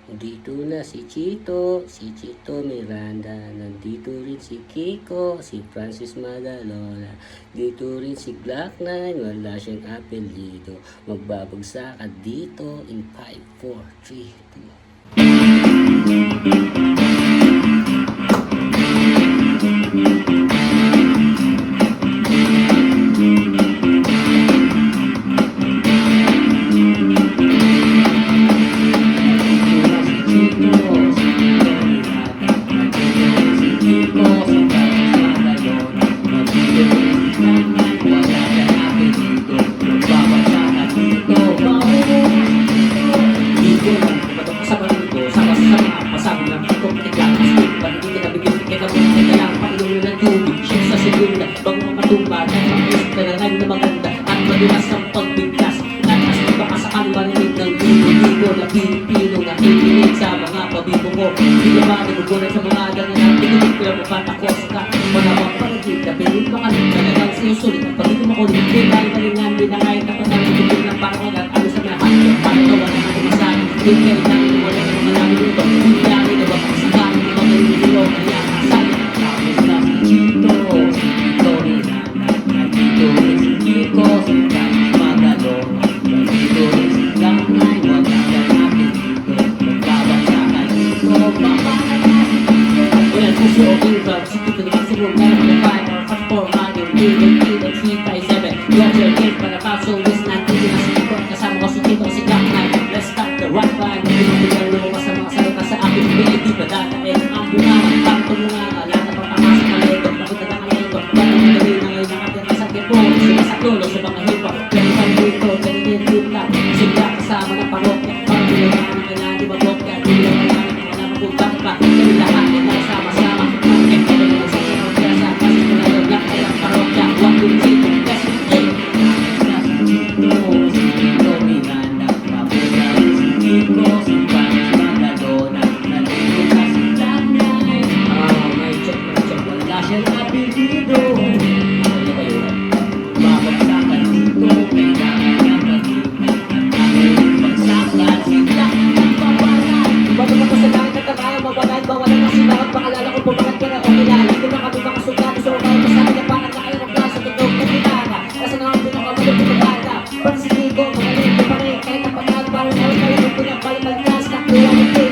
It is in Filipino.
Nandito na si Chito Miranda, nandito rin si Kiko, si Francis Magalola, dito rin si Glock 9, wala siyang apelido, magbabagsak ka dito in 5, 4, 3, 2. Madulas ang pagbigkas at mas baka marinig ng libo-libo na Pilipino na kikinig sa mga pabibo ko. Hindi ba nagugulat sa mga ganyan? Pinulit ko lang mapatakos ka. Malamang panagig na pinulit pa kami talagang sinusulit. At pag ito makulit, di ba ibalingan din na kahit ako na nagigil ng panahon at ano sa mga hanggang para gawa na mga masahan. Hindi kayo namin wala ng mga namin dito. Hindi namin na baka sa kami na mga nililo. Kaya kasali na tapos na si Chito, si Chito Miranda, nandito rin si Kiko, si Pag-sige ko, mga lito pa rin, kahit napagkagbaran, ay kaya ko pinapalimaltas, nakuha